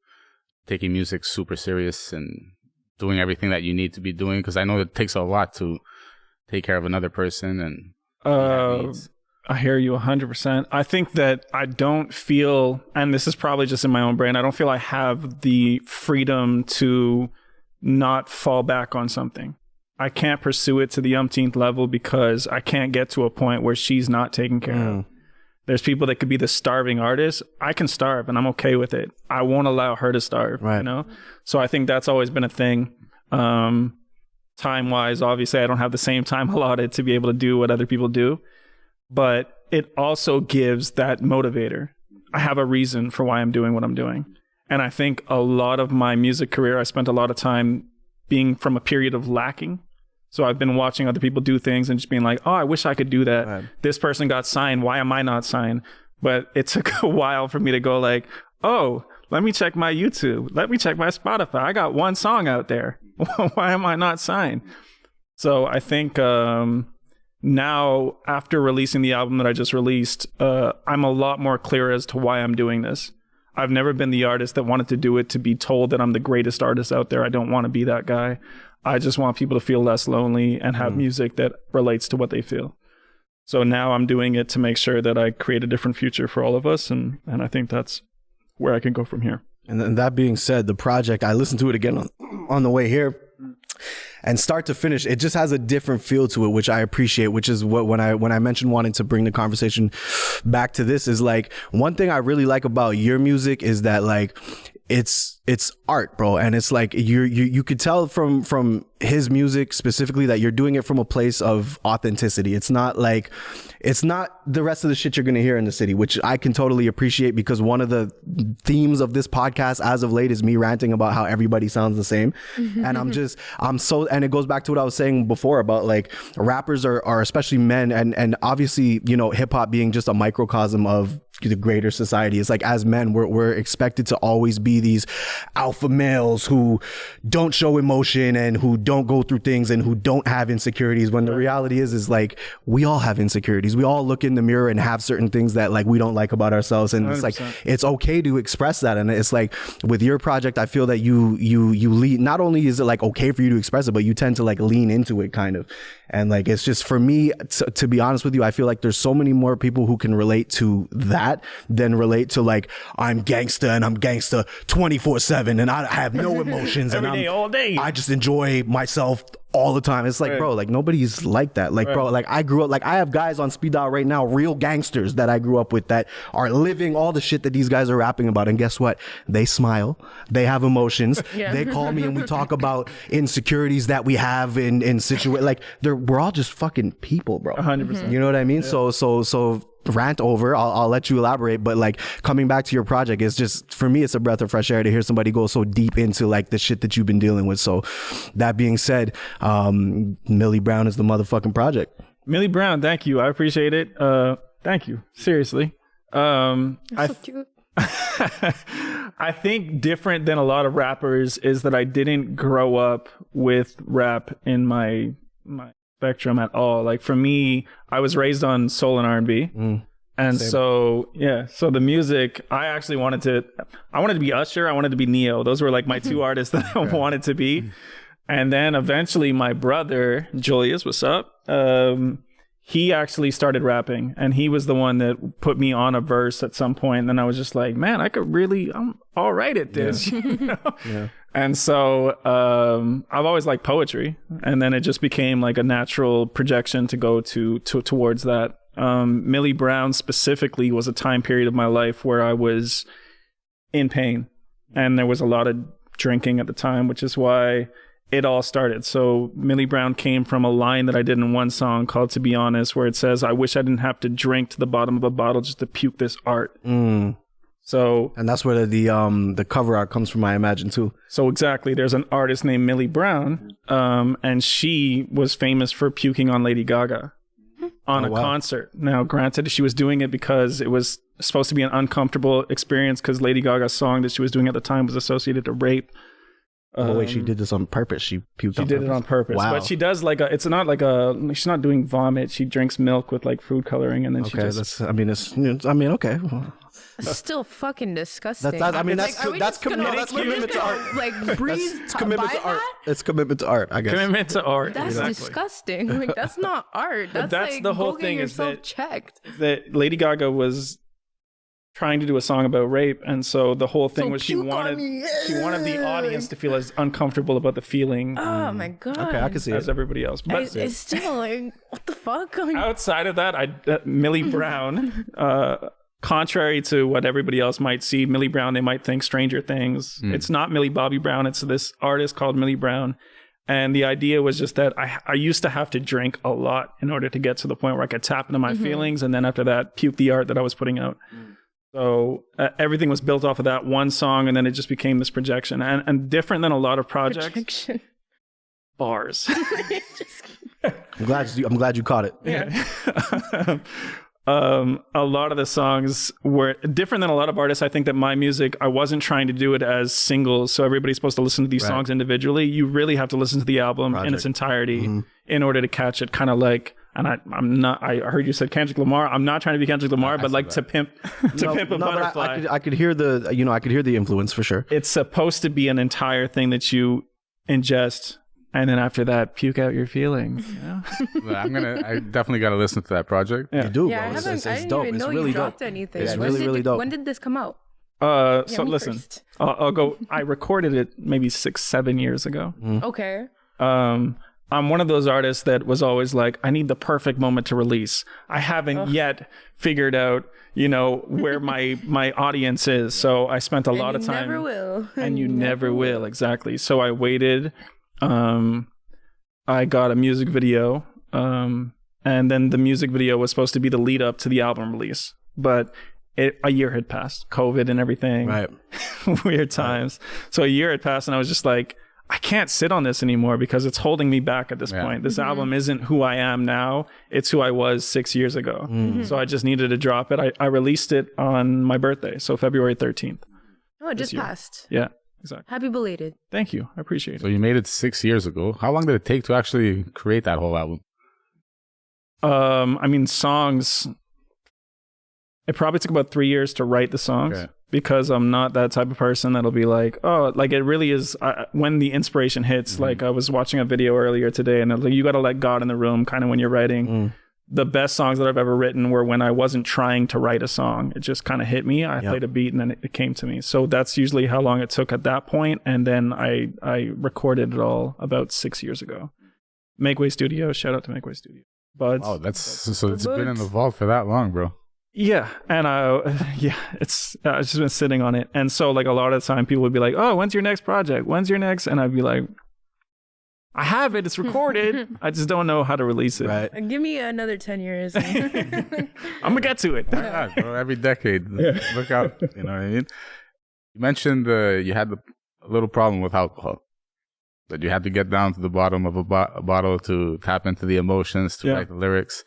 taking music super serious and doing everything that you need to be doing? Because I know it takes a lot to take care of another person and I hear you 100%. I think that I don't feel, and this is probably just in my own brain, I don't feel I have the freedom to not fall back on something. I can't pursue it to the umpteenth level because I can't get to a point where she's not taken care of. There's people that could be the starving artist. I can starve and I'm okay with it. I won't allow her to starve, you know? So I think that's always been a thing. Time-wise, obviously, I don't have the same time allotted to be able to do what other people do. But it also gives that motivator. I have a reason for why I'm doing what I'm doing. And I think a lot of my music career, I spent a lot of time being from a period of lacking. So I've been watching other people do things and just being like, oh, I wish I could do that. Right. This person got signed. Why am I not signed? But it took a while for me to go like, oh, let me check my YouTube. Let me check my Spotify. I got one song out there. Why am I not signed? So I think now, after releasing the album that I just released, I'm a lot more clear as to why I'm doing this. I've never been the artist that wanted to do it to be told that I'm the greatest artist out there. I don't want to be that guy. I just want people to feel less lonely and have music that relates to what they feel. So now I'm doing it to make sure that I create a different future for all of us. And I think that's where I can go from here. And then that being said, the project, I listened to it again on the way here. And start to finish, it just has a different feel to it, which I appreciate, which is what when I mentioned wanting to bring the conversation back to this is like, one thing I really like about your music is that like it's art, bro. And it's like you could tell from his music specifically that you're doing it from a place of authenticity. It's not the rest of the shit you're going to hear in the city, which I can totally appreciate, because one of the themes of this podcast as of late is me ranting about how everybody sounds the same. And and it goes back to what I was saying before about like rappers are especially men and obviously, you know, hip hop being just a microcosm of the greater society. It's like, as men, we're expected to always be these alpha males who don't show emotion and who don't go through things and who don't have insecurities, when the reality is like, we all have insecurities. We all look in the mirror and have certain things that like we don't like about ourselves. And 100%. It's like, it's okay to express that. And it's like, with your project, I feel that you lead, not only is it like okay for you to express it, but you tend to like lean into it kind of. And like, it's just, for me, to be honest with you, I feel like there's so many more people who can relate to that than relate to like, I'm gangsta and I'm gangsta 24/7 and I have no emotions and all day. I just enjoy myself all the time. It's like, bro, like nobody's like that. Like, bro, like I grew up, like I have guys on speed dial right now, real gangsters that I grew up with that are living all the shit that these guys are rapping about. And guess what? They smile. They have emotions. They call me and we talk about insecurities that we have in situations. Like we're all just fucking people, bro. 100%. You know what I mean? Yeah. So rant over, I'll let you elaborate, but like coming back to your project, it's just, for me, it's a breath of fresh air to hear somebody go so deep into like the shit that you've been dealing with. So that being said, Millie Brown is the motherfucking project. Millie Brown, thank you. I appreciate it. Thank you. Seriously. So cute. I think different than a lot of rappers is that I didn't grow up with rap in my spectrum at all. Like for me, I was raised on soul and R&B. And same. So the music, I actually wanted to be Usher, I wanted to be Neo. Those were like my two artists that I wanted to be. And then eventually my brother, Julius, what's up? He actually started rapping, and he was the one that put me on a verse at some point. And then I was just like, man, I'm all right at this. Yeah. You know? Yeah. And so I've always liked poetry, and then it just became like a natural projection to go towards that. Millie Brown specifically was a time period of my life where I was in pain, and there was a lot of drinking at the time, which is why it all started. So Millie Brown came from a line that I did in one song called "To Be Honest," where it says, "I wish I didn't have to drink to the bottom of a bottle just to puke this art." So, and that's where the cover art comes from, I imagine, too. So exactly, there's an artist named Millie Brown, and she was famous for puking on Lady Gaga on a concert. Now, granted, she was doing it because it was supposed to be an uncomfortable experience, because Lady Gaga's song that she was doing at the time was associated to rape. Wait, she did this on purpose. She puked. She did it on purpose. Wow. But she does she's not doing vomit. She drinks milk with like food coloring, and then she just. Okay. It's still fucking disgusting. That's commitment to art. Like breathe. It's commitment to art. It's commitment to art, I guess. Commitment to art. That's disgusting. Like that's not art. That's like the whole go thing get is yourself checked. that Lady Gaga was trying to do a song about rape, and so the whole thing So was she puke on wanted me. the audience to feel as uncomfortable about the feeling Oh my god. Okay, I can see as it. everybody else. But It's still like, what the fuck? outside of that, Millie Brown, contrary to what everybody else might see, Millie Brown, they might think Stranger Things. It's not Millie Bobby Brown. It's this artist called Millie Brown. And the idea was just that I used to have to drink a lot in order to get to the point where I could tap into my feelings. And then after that, puke the art that I was putting out. So everything was built off of that one song. And then it just became this projection. And different than a lot of projects, Projection. bars. I'm glad you caught it. Yeah. A lot of the songs were different than a lot of artists. I think that my music, I wasn't trying to do it as singles, so everybody's supposed to listen to these songs individually. You really have to listen to the album in its entirety in order to catch it. Kind of like, and I'm not. I heard you said Kendrick Lamar. I'm not trying to be Kendrick Lamar, but like to pimp a But butterfly. I could hear the influence for sure. It's supposed to be an entire thing that you ingest. And then after that, puke out your feelings. You know? I definitely got to listen to that project. You do, Yeah, bro. I It's didn't dope. even It's know really you dope. dropped anything. It's When really did- dope. When did this come out? So me listen, first. I'll go. I recorded it maybe 6-7 years ago. Okay. I'm one of those artists that was always like, I need the perfect moment to release. I haven't yet figured out, where my audience is. So I spent a lot of time. Never will. And you never will. Exactly. So I waited. I got a music video. And then the music video was supposed to be the lead up to the album release. But a year had passed, COVID and everything. Right. Weird times. So a year had passed and I was just like, I can't sit on this anymore because it's holding me back at this point. This album isn't who I am now. It's who I was 6 years ago. So I just needed to drop it. I released it on my birthday. So February 13th. Oh, it just passed. Yeah, exactly. Happy belated. Thank you. I appreciate So it. you made it 6 years ago. How long did it take to actually create that whole album? Songs, it probably took about 3 years to write the songs. Okay. Because I'm not that type of person that'll be like, oh, like it really is when the inspiration hits. Like I was watching a video earlier today and like, you got to let God in the room kind of when you're writing. The best songs that I've ever written were when I wasn't trying to write a song. It just kind of hit me. I played a beat and then it came to me. So that's usually how long it took at that point. And then I recorded it all about 6 years ago. Makeway Studio. Shout out to Makeway Studio. Buds. Oh, so it's been in the vault for that long, bro. Yeah, and it's I've just been sitting on it, and so like a lot of the time people would be like, "Oh, when's your next project? When's your next?" And I'd be like, "I have it. It's recorded. I just don't know how to release it. Right. Give me another 10 years. I'm gonna get to it." Yeah, bro, every decade. Look out. You know what I mean? You mentioned you had a little problem with alcohol. That you had to get down to the bottom of a bottle to tap into the emotions, to write the lyrics.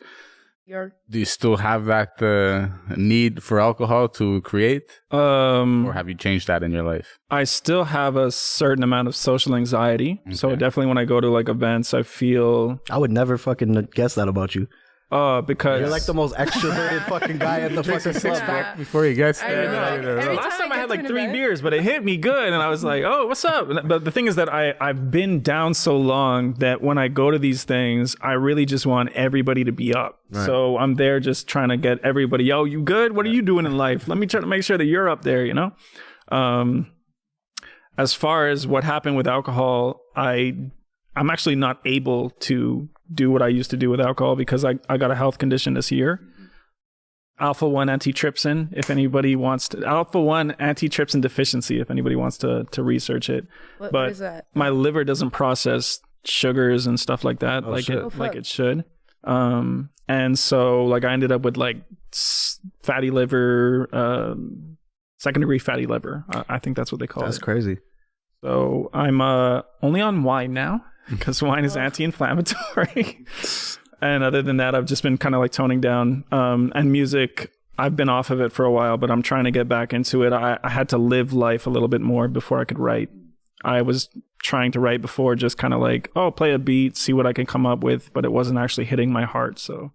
Do you still have that need for alcohol to create? Or have you changed that in your life? I still have a certain amount of social anxiety. So definitely when I go to like events, I feel I would never fucking guess that about you. because You're like the most extroverted fucking guy at the fucking club, bro. Before you get I know. Every last time I get had to like an 3 event- beers, but it hit me good, and I was like, "Oh, what's up?" But the thing is that I've been down so long that when I go to these things, I really just want everybody to be up. So I'm there just trying to get everybody. Yo, you good? What are you doing in life? Let me try to make sure that you're up there. As far as what happened with alcohol, I'm actually not able to do what I used to do with alcohol because I got a health condition this year. Alpha-1 antitrypsin, if anybody wants to. Alpha-1 antitrypsin deficiency, if anybody wants to research it. What is that? My liver doesn't process sugars and stuff like that like it should. And so like I ended up with like fatty liver, second degree fatty liver. I think that's what they call it. That's crazy. So I'm only on wine now because wine is anti-inflammatory. And other than that, I've just been kind of like toning down. And music, I've been off of it for a while, but I'm trying to get back into it. I had to live life a little bit more before I could write. I was trying to write before, just kind of like, play a beat, see what I can come up with, but it wasn't actually hitting my heart. So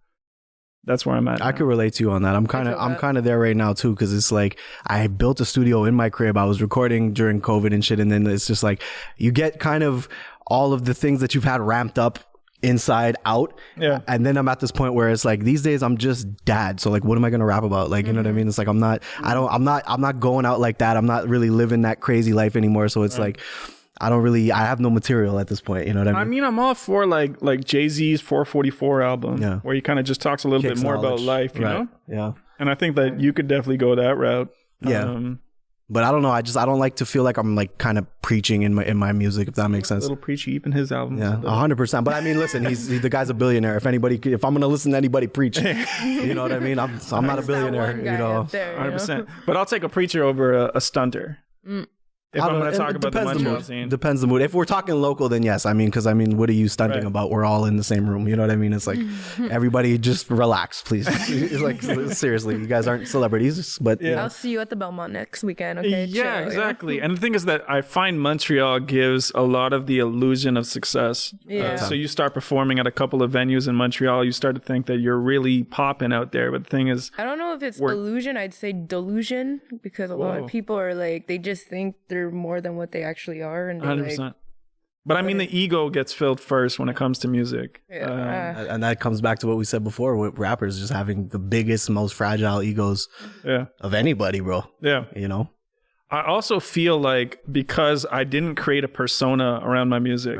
that's where I'm at. I could relate to you on that. I'm kind of there right now too, because it's like I built a studio in my crib. I was recording during COVID and shit, and then it's just like you get kind of all of the things that you've had ramped up inside out. Yeah. And then I'm at this point where it's like these days I'm just dad. So like what am I gonna rap about? Like, you know what I mean? It's like I'm not going out like that. I'm not really living that crazy life anymore. So it's like I have no material at this point. You know what I mean? I mean, I'm all for like Jay-Z's 444 album, where he kind of just talks a little bit more about life, you know? Yeah. And I think that you could definitely go that route. Yeah. But I don't know. I don't like to feel like I'm like kind of preaching in my music, if that makes sense. A little preachy, even his albums. Yeah, 100%. But I mean, listen, the guy's a billionaire. If I'm gonna listen to anybody preach, you know what I mean? I'm not a billionaire, you know. 100%. But I'll take a preacher over a stunter. If I'm going to talk about the Montreal scene. Depends the mood. If we're talking local, then yes. I mean, because what are you stunting about? We're all in the same room. You know what I mean? It's like, everybody just relax, please. It's like, seriously, you guys aren't celebrities, but I'll see you at the Belmont next weekend. Okay. Yeah, Chill, exactly. And the thing is that I find Montreal gives a lot of the illusion of success. Yeah. So you start performing at a couple of venues in Montreal, you start to think that you're really popping out there. But the thing is, I don't know if it's illusion. I'd say delusion, because a lot of people are like, they just think they're more than what they actually are, and 100%. Like, but I mean, the ego gets filled first when it comes to music. and that comes back to what we said before with rappers just having the biggest, most fragile egos of anybody, bro. Yeah. You know? I also feel like because I didn't create a persona around my music,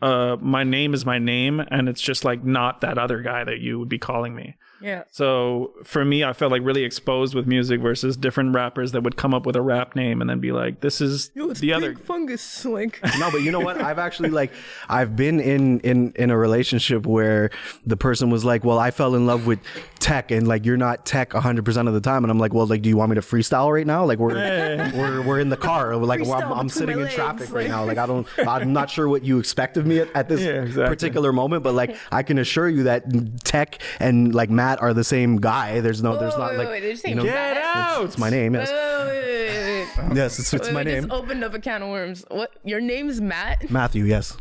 my name is my name, and it's just like not that other guy that you would be calling me. Yeah. So for me, I felt like really exposed with music versus different rappers that would come up with a rap name and then be like, "This is the other fungus." Like, no, but you know what? I've actually I've been in a relationship where the person was like, "Well, I fell in love with tech, and like you're not tech 100% of the time," and I'm like, "Well, like, do you want me to freestyle right now? Like we're in the car, like I'm sitting in traffic right now. Like I'm not sure what you expect of me at this particular moment, but like I can assure you that tech and like Matt are the same guy. There's not like you know, get out. It's my name. Yes. Wait. Yes, it's my name. Just opened up a can of worms. What? Your name's Matt? Matthew. Yes.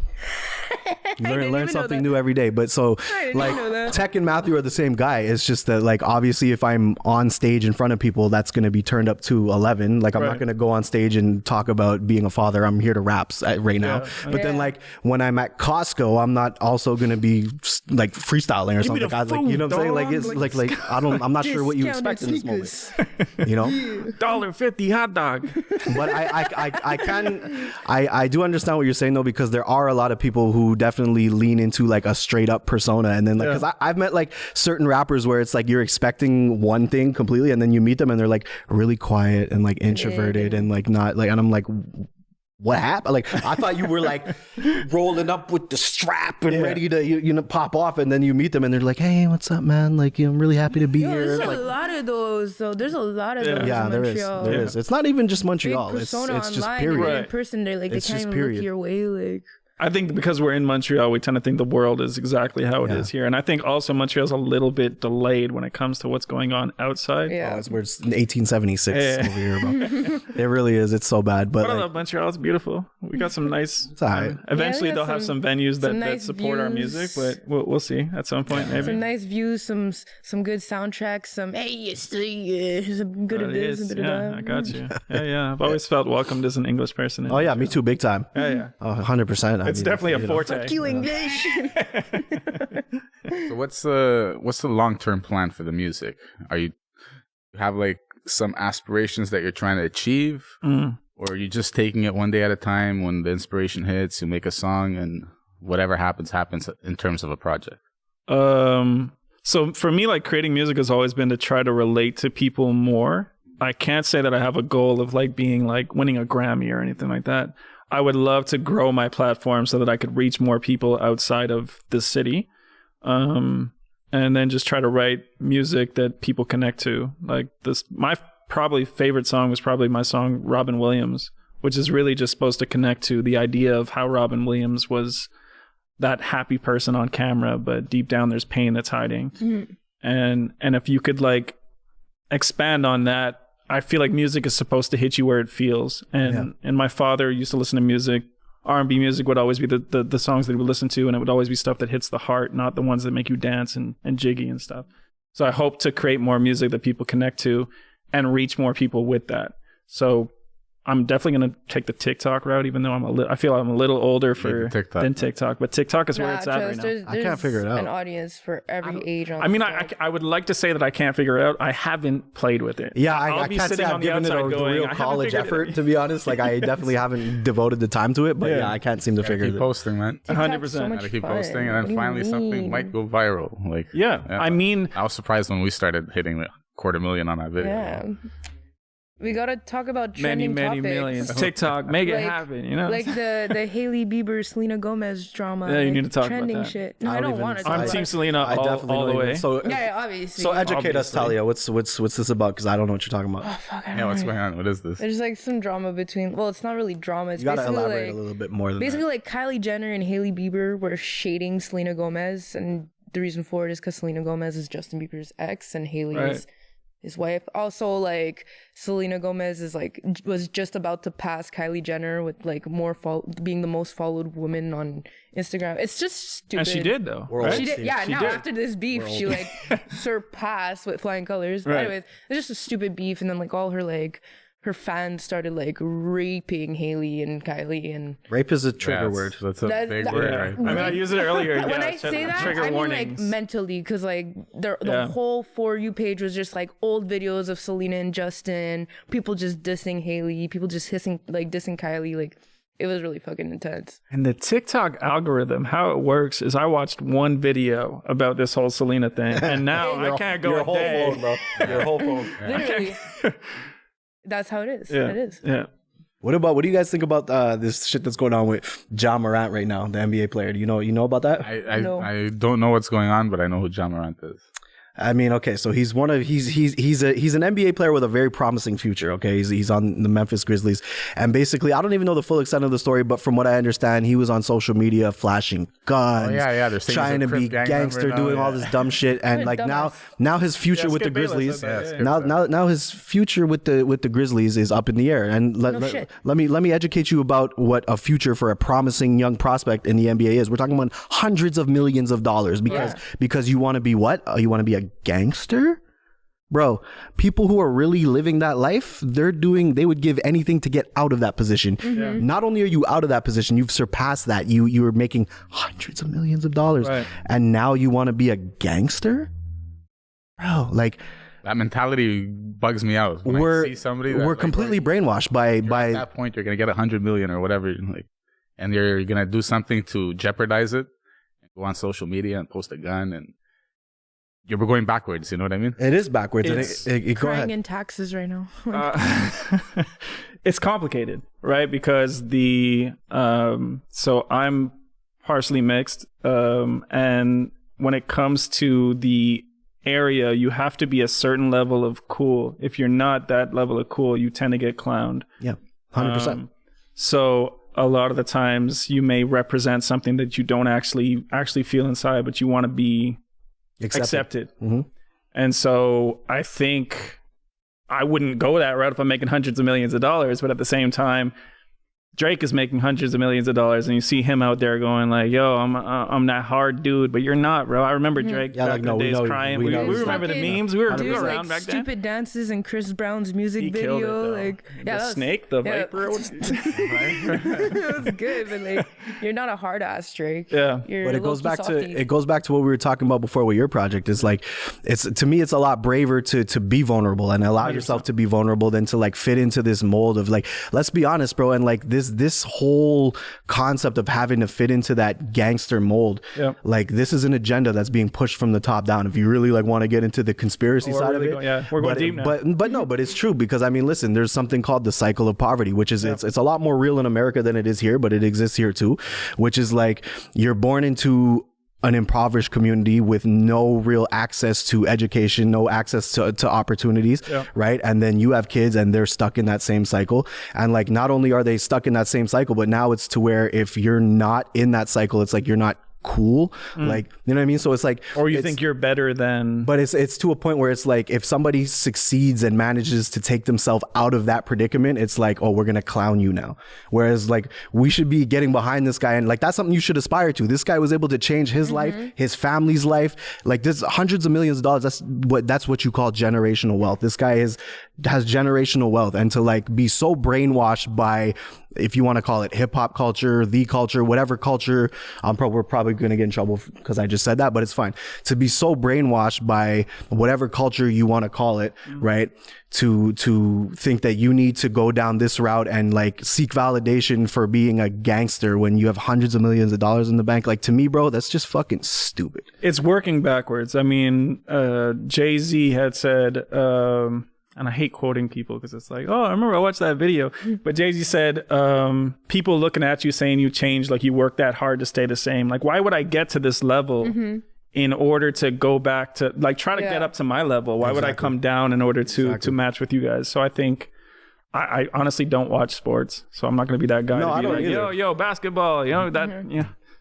Learn something new every day. But so like Tech and Matthew are the same guy. It's just that like obviously if I'm on stage in front of people, that's going to be turned up to 11. Like I'm not going to go on stage and talk about being a father. I'm here to rap right now. But then like when I'm at Costco, I'm not also going to be like freestyling or something. Guys, like, you know what I'm saying? Like it's like I'm not sure what you expect in this moment. You know, $1.50 hot dog. But I do understand what you're saying though, because there are a lot of people who definitely lean into like a straight up persona, and then like because I've met like certain rappers where it's like you're expecting one thing completely, and then you meet them and they're like really quiet and like introverted and like not like, and I'm like, what happened? Like I thought you were like rolling up with the strap and ready to you know pop off, and then you meet them and they're like, hey, what's up, man? Like, you know, I'm really happy to be here. There's like, a lot of those. So there's a lot of those. Yeah, in Montreal. there is. It's not even just Montreal. Big It's persona just online, period. and in person, they're like, they can't even look your way. Like, I think because we're in Montreal, we tend to think the world is exactly how it is here. And I think also Montreal's a little bit delayed when it comes to what's going on outside. Yeah. Oh, it's where it's 1876 over here, bro. It really is. It's so bad. But I love Montreal. It's beautiful. We got some nice... It's all right. Eventually, they'll have some venues that nice support our music, but we'll see at some point, maybe. some nice views, some good soundtracks, some, hey, it's some good of this, a bit of that. I got you. Yeah. I've always felt welcomed as an English person. Oh, yeah. Me too. Big time. Yeah. Oh, 100%. It's definitely a forte. Fuck you, English. So what's the long-term plan for the music? You have like some aspirations that you're trying to achieve, or are you just taking it one day at a time? When the inspiration hits, you make a song, and whatever happens in terms of a project? So for me, like creating music has always been to try to relate to people more. I can't say that I have a goal of like being like winning a Grammy or anything like that. I would love to grow my platform so that I could reach more people outside of the city. And then just try to write music that people connect to. Like my probably favorite song was probably my song Robin Williams, which is really just supposed to connect to the idea of how Robin Williams was that happy person on camera, but deep down there's pain that's hiding. Mm-hmm. And if you could like expand on that, I feel like music is supposed to hit you where it feels. And my father used to listen to music. R&B music would always be the songs that he would listen to, and it would always be stuff that hits the heart, not the ones that make you dance and jiggy and stuff. So I hope to create more music that people connect to and reach more people with that. So I'm definitely going to take the TikTok route, even though I feel I'm a little older than TikTok. But TikTok is where it's at right now. I can't figure it out. An audience for every age. I mean, I would like to say that I can't figure it out. I haven't played with it. Yeah, I can't say I've given it a real college effort, to be honest. Like, I definitely haven't devoted the time to it, but yeah, I can't seem to figure it out. Keep posting, man. 100%. Gotta keep posting, and then finally something might go viral. Like, yeah, I mean, I was surprised when we started hitting like 250,000 on that video. Yeah. We gotta talk about trending many topics. millions. TikTok, make it happen. You know, like the Hailey Bieber, Selena Gomez drama. Yeah, you need to talk trending about that. shit. No, I don't want to. I'm Team Selena all the way. So yeah, obviously. So educate us, Talia. What's this about? Because I don't know what you're talking about. Oh, fuck, Yeah, what's going on? What is this? There's like some drama between. Well, it's not really drama. It's You gotta basically elaborate like, a little bit more than basically that. like Kylie Jenner and Hailey Bieber were shading Selena Gomez, and the reason for it is because Selena Gomez is Justin Bieber's ex, and Hailey is his wife. Also, like Selena Gomez was just about to pass Kylie Jenner with like being the most followed woman on Instagram. It's just stupid. And she did though. Right? She did. Yeah. She Now did. after this beef, she like surpassed with flying colors. But Right. anyways, it's just a stupid beef, and then like all her fans started like raping Hailey and Kylie, and Rape is a trigger word. That's a big that- word, yeah. right? I mean, I use it earlier. when yeah, I say that, trigger I mean warnings. like mentally, because like the Yeah. whole For You page was just like old videos of Selena and Justin, people just dissing Hailey, people just dissing Kylie. Like, it was really fucking intense. And the TikTok algorithm, how it works is I watched one video about this whole Selena thing, and now I can't go Your a whole day. phone, bro. Your whole phone. Literally. That's how it is. Yeah. It is. Yeah. What do you guys think about this shit that's going on with Ja Morant right now, the NBA player? Do you know about that? No. I don't know what's going on, but I know who Ja Morant is. I mean, okay, so he's an NBA player with a very promising future. Okay, he's on the Memphis Grizzlies, and basically, I don't even know the full extent of the story, but from what I understand, he was on social media flashing guns, They're saying trying to he's a be Crip gang gangster, member now, doing all this dumb shit, and like now his future with the Skip Bayless Grizzlies, said that, now his future with the Grizzlies is up in the air. And shit. let me educate you about what a future for a promising young prospect in the NBA is. We're talking about hundreds of millions of dollars because you want to be what? You want to be a gangster? Bro, people who are really living that life, they would give anything to get out of that position. Mm-hmm. Not only are you out of that position, you've surpassed that. You are making hundreds of millions of dollars. Right. And now you want to be a gangster? Bro, like That mentality bugs me out. When I see somebody we're completely brainwashed by at that point you're gonna get 100 million or whatever, like, and you're gonna do something to jeopardize it, and go on social media and post a gun, and you're going backwards. You know what I mean? it is backwards. It's Go ahead. Crying in taxes right now. It's complicated, right? Because so I'm partially mixed, and when it comes to the area, you have to be a certain level of cool. If you're not that level of cool, you tend to get clowned. Yeah, 100%. So a lot of the times you may represent something that you don't actually feel inside, but you want to be accepted. Mm-hmm. And so I think I wouldn't go that route if I'm making hundreds of millions of dollars, but at the same time, Drake is making hundreds of millions of dollars, and you see him out there going like, "Yo, I'm that hard dude," but you're not, bro. I remember Drake back in the days crying. We remember the memes. We were around back then. Stupid dances in Chris Brown's music He killed it, video, though. like The snake, the viper. It was good, but like, you're not a hard ass Drake. Yeah. You're But a it goes low-key back softie. to what we were talking about before with your project. Is like, to me it's a lot braver to be vulnerable and allow yourself to be vulnerable than to like fit into this mold of like, let's be honest, bro. And like this whole concept of having to fit into that gangster mold, like this is an agenda that's being pushed from the top down. If you really like want to get into the conspiracy side of it, we're going deep now. But it's true, because I mean, listen, there's something called the cycle of poverty, which is it's a lot more real in America than it is here, but it exists here too, which is like you're born into an impoverished community with no real access to education, no access to opportunities, right? And then you have kids and they're stuck in that same cycle. And like, not only are they stuck in that same cycle, but now it's to where if you're not in that cycle, it's like you're not cool. Like, you know what I mean? So it's like, Or you think you're better than. but it's to a point where it's like, if somebody succeeds and manages to take themselves out of that predicament, it's like, oh, we're going to clown you now. Whereas like, we should be getting behind this guy. And like, that's something you should aspire to. This guy was able to change his life, his family's life. Like, there's hundreds of millions of dollars. That's what you call generational wealth. This guy has generational wealth. And to like be so brainwashed by, if you want to call it hip hop culture, the culture, whatever culture, we're probably going to get in trouble because I just said that, but it's fine. To be so brainwashed by whatever culture you want to call it, right? To think that you need to go down this route and like seek validation for being a gangster when you have hundreds of millions of dollars in the bank. Like, to me, bro, that's just fucking stupid. It's working backwards. I mean, Jay-Z had said, and I hate quoting people because it's like, oh, I remember I watched that video. But Jay-Z said, people looking at you saying you changed, like you worked that hard to stay the same. Like, why would I get to this level in order to go back to, like, try to get up to my level? Why would I come down in order to match with you guys? So I think, I honestly don't watch sports. So I'm not going to be that guy to be like, yo, basketball,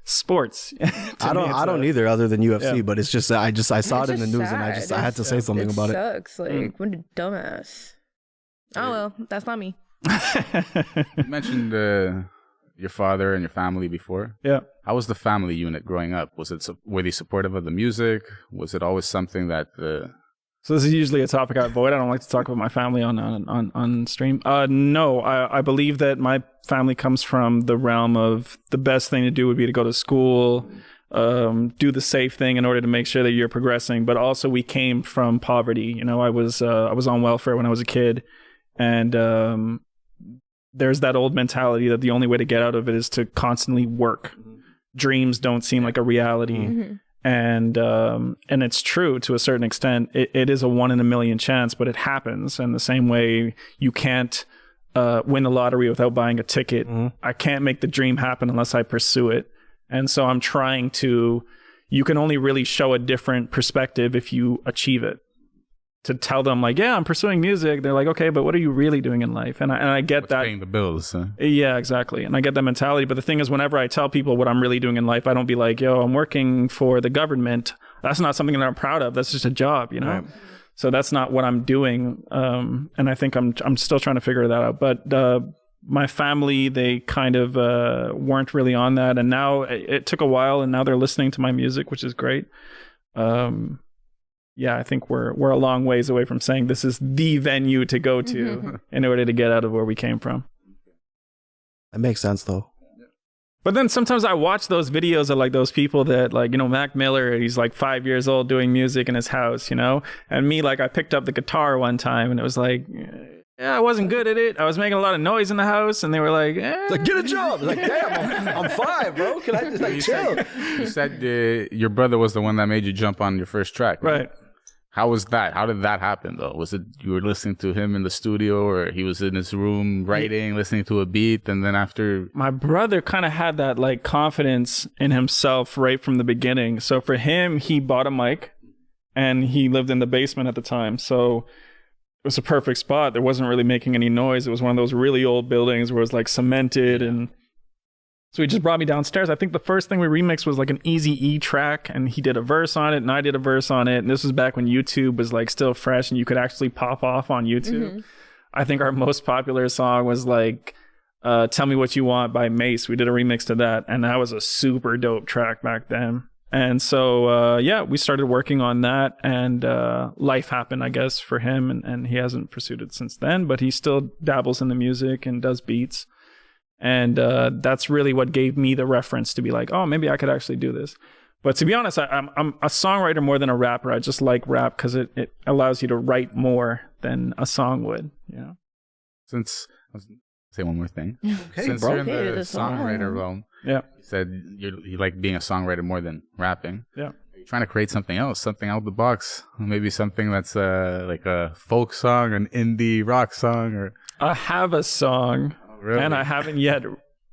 sports. I don't either, other than UFC, but it's just I saw it in the news and I had to say something about it. It sucks. Like, what a dumbass. Oh well, that's not me. You mentioned your father and your family before. Yeah. How was the family unit growing up? Were they supportive of the music? Was it always something that So this is usually a topic I avoid. I don't like to talk about my family on stream. No, I believe that my family comes from the realm of the best thing to do would be to go to school, do the safe thing in order to make sure that you're progressing. But also, we came from poverty. You know, I was on welfare when I was a kid, and there's that old mentality that the only way to get out of it is to constantly work. Dreams don't seem like a reality. And it's true to a certain extent. It is a 1 in a million chance, but it happens. And the same way you can't win the lottery without buying a ticket. I can't make the dream happen unless I pursue it. And so I'm trying to, you can only really show a different perspective if you achieve it. To tell them like, yeah, I'm pursuing music. They're like, okay, but what are you really doing in life? And I get that. Paying the bills. Huh? Yeah, exactly. And I get that mentality. But the thing is, whenever I tell people what I'm really doing in life, I don't be like, yo, I'm working for the government. That's not something that I'm proud of. That's just a job, you know? Right. So that's not what I'm doing. And I think I'm still trying to figure that out. But my family, they kind of weren't really on that. And now it took a while, and now they're listening to my music, which is great. Yeah, I think we're a long ways away from saying this is the venue to go to in order to get out of where we came from. That makes sense, though. But then sometimes I watch those videos of like those people that like, you know, Mac Miller, he's like 5 years old doing music in his house, you know? And me, like, I picked up the guitar one time and it was like, yeah, I wasn't good at it. I was making a lot of noise in the house, and they were like, like, get a job. Like, damn, I'm 5, bro. Can I just like chill? You said your brother was the one that made you jump on your first track, right? How was that? How did that happen, though? Was it you were listening to him in the studio, or he was in his room writing, listening to a beat, and then after? My brother kind of had that like confidence in himself right from the beginning. So for him, he bought a mic, and he lived in the basement at the time. So it was a perfect spot. There wasn't really making any noise. It was one of those really old buildings where it was like cemented, and so he just brought me downstairs. I think the first thing we remixed was like an Eazy-E track, and he did a verse on it, and I did a verse on it. And this was back when YouTube was like still fresh, and you could actually pop off on YouTube. I think our most popular song was like Tell Me What You Want by Mace. We did a remix to that, and that was a super dope track back then. And so, yeah, we started working on that, and life happened, I guess, for him, and he hasn't pursued it since then, but he still dabbles in the music and does beats. And that's really what gave me the reference to be like, oh, maybe I could actually do this. But to be honest, I'm a songwriter more than a rapper. I just like rap because it allows you to write more than a song would, you know? Since, I'll say one more thing. Okay, Since bro. you're in the songwriter realm, yeah, you said you like being a songwriter more than rapping. Yeah. Are you trying to create something else, something out of the box? Maybe something that's like a folk song, an indie rock song, or... I have a song. Really? And I haven't yet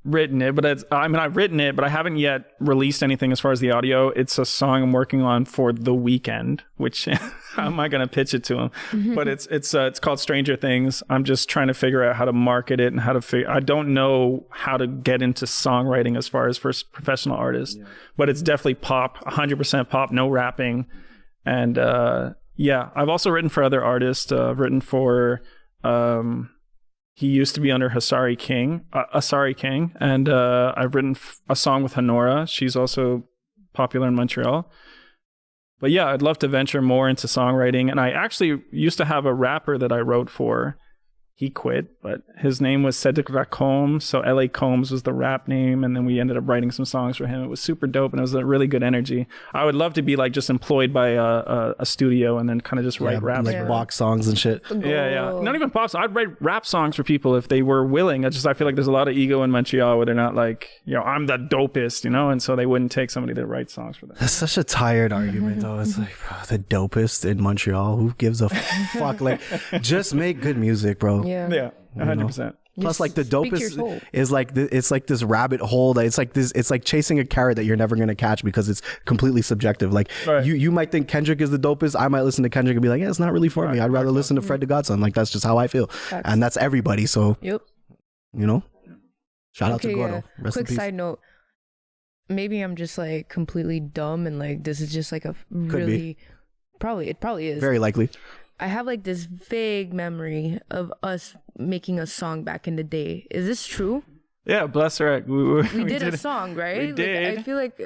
written it, but I've written it, but I haven't yet released anything as far as the audio. It's a song I'm working on for The Weeknd, which how am I going to pitch it to him? But it's called Stranger Things. I'm just trying to figure out how to market it and how to I don't know how to get into songwriting as far as for professional artists, but it's definitely pop, 100% pop, no rapping. And I've also written for other artists. I've written for he used to be under Asari King, and I've written a song with Honora. She's also popular in Montreal. But yeah, I'd love to venture more into songwriting. And I actually used to have a rapper that I wrote for. He quit, but his name was Cedric Combs. So L.A. Combs was the rap name. And then we ended up writing some songs for him. It was super dope and it was a really good energy. I would love to be like just employed by a studio and then kind of just write raps. Like box songs and shit. Yeah. Not even pop songs. I'd write rap songs for people if they were willing. I feel like there's a lot of ego in Montreal where they're not like, I'm the dopest, and so they wouldn't take somebody to write songs for them. That's such a tired argument though. It's like, bro, the dopest in Montreal. Who gives a fuck? Like, just make good music, bro. Yeah, 100%. Plus, like the dopest is like it's like this rabbit hole that it's like chasing a carrot that you're never gonna catch because it's completely subjective. Like you might think Kendrick is the dopest. I might listen to Kendrick and be like, yeah, it's not really for me. I'd rather listen to Fred the Godson. Like that's just how I feel, and that's everybody. So shout out to Gordo. Quick side note. Maybe I'm just like completely dumb and like this is just like a really it probably is very likely. I have like this vague memory of us making a song back in the day. Is this true? Yeah, bless her. We did a song, right? We did. Like, I feel like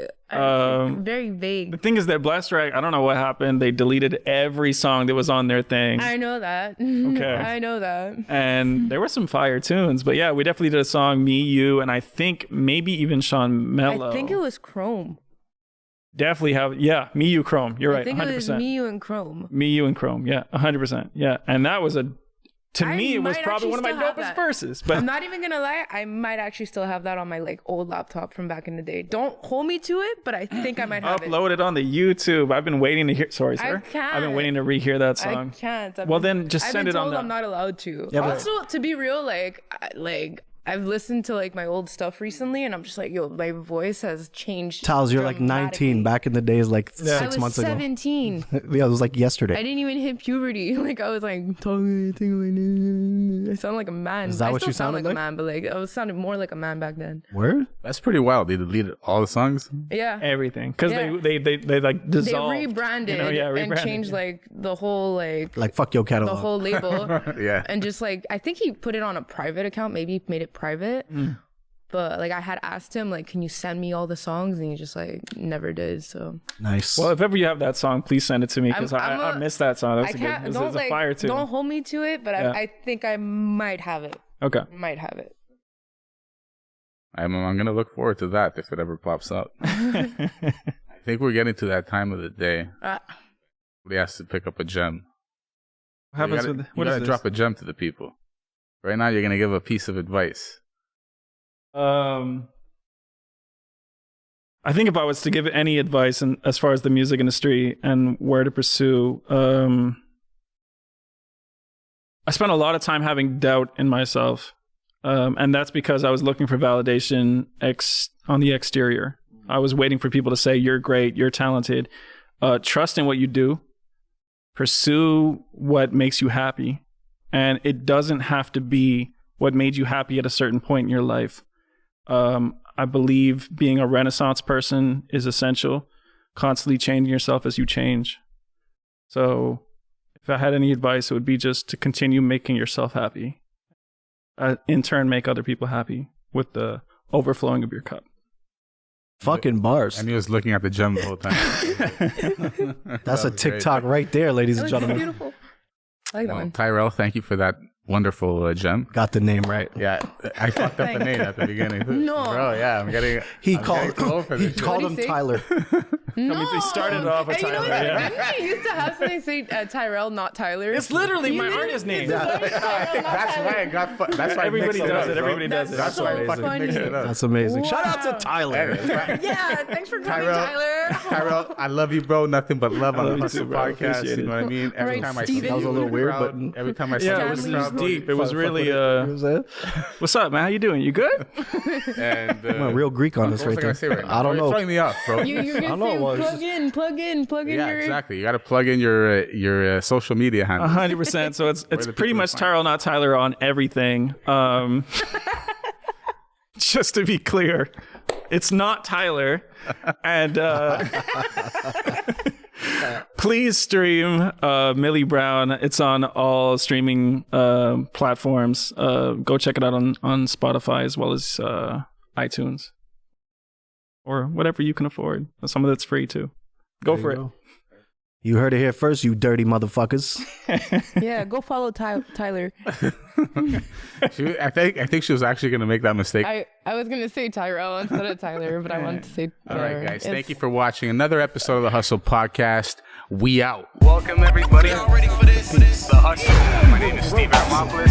very vague. The thing is that bless her, I don't know what happened. They deleted every song that was on their thing. I know that. Okay. I know that. And there were some fire tunes, but yeah, we definitely did a song, Me, You, and I think maybe even Sean Mello. I think it was Chrome. Definitely have, Me, You, Chrome. You're right, 100%. I think it was Me, You, and Chrome. Me, You, and Chrome, 100%. Yeah, and that was to me, it was probably one of my dopest verses. But I'm not even gonna lie, I might actually still have that on my like old laptop from back in the day. Don't hold me to it, but I think I might have upload it on the YouTube. I've been waiting to hear. Sorry, sir. I can't. I've been waiting to rehear that song. I can't. Then just send it on. I'm not allowed to. Yeah, also, to be real, like I've listened to like my old stuff recently and I'm just like, my voice has changed. Tals, you're like 19. Back in the days, like 6 months ago. I was 17. Yeah, it was like yesterday. I didn't even hit puberty. Like I was like, I sound like a man. Is that what you sound sounded like? A man, but like I was sounding more like a man back then. Word? That's pretty wild. They deleted all the songs. Yeah. Everything. Because they like dissolved. They rebranded, and changed like the whole like fuck your catalog. The whole label. Yeah. And just like I think he put it on a private account, maybe made it private. But like I had asked him like, can you send me all the songs? And he just like never did. So nice. Well, if ever you have that song, please send it to me because I missed that song. That's it's a fire too. Don't hold me to it, but I think I might have it. Okay. Might have it. I'm gonna look forward to that if it ever pops up. I think we're getting to that time of the day. Somebody has to pick up a gem. What happens you gotta drop a gem to the people. Right now, you're gonna give a piece of advice. I think if I was to give any advice as far as the music industry and where to pursue, I spent a lot of time having doubt in myself. And that's because I was looking for validation on the exterior. I was waiting for people to say, you're great, you're talented. Trust in what you do. Pursue what makes you happy. And it doesn't have to be what made you happy at a certain point in your life. I believe being a Renaissance person is essential. Constantly changing yourself as you change. So if I had any advice, it would be just to continue making yourself happy. In turn, make other people happy with the overflowing of your cup. Fucking bars. And he was looking at the gem the whole time. That's a TikTok right there, ladies and gentlemen. Beautiful. I like that one. Tyrell, thank you for that wonderful gem. Got the name right. Yeah, I fucked up the name at the beginning. No. Bro, yeah, I'm getting... He called him Tyler. No. They started off with Tyler. Remember you used to have something say TyrellNottyler? It's literally my artist name. That's why I got... That's why everybody does it. Everybody does it. That's why I fucking mixed it up. That's amazing. Shout out to Tyler. Yeah, thanks for coming, Tyler. Tyrell, I love you, bro. Nothing but love on the you Hustle too, bro. podcast. Appreciate You know what I mean? Every Right, time I see Steven. you, That was a little in the weird, crowd, but- every time I see Yeah, you, it was in the crowd, bro, deep. It was really. You know what I'm saying? What's up, man? How you doing? You good? and I'm a real Greek on this what was right I there. gonna say right now? I don't You're know. throwing me off, bro. You're I gonna know say it was. plug in Yeah, your. exactly. You got to plug in your social media handle. 100%. So it's the pretty people much find TyrellNottyler on everything. Just to be clear, it's not Tyler. And please stream Millie Brown. It's on all streaming platforms. Go check it out on Spotify as well as iTunes or whatever you can afford. Some of it's free too. Go for it. You heard it here first, you dirty motherfuckers. Yeah, go follow Tyler. I think she was actually gonna make that mistake. I was gonna say Tyrell instead of Tyler, but I wanted to say. All right, guys. Thank you for watching another episode of the Hustle Podcast. We out. Welcome everybody. Y'all ready for this? The Hustle. My name is Steve Armopoulos,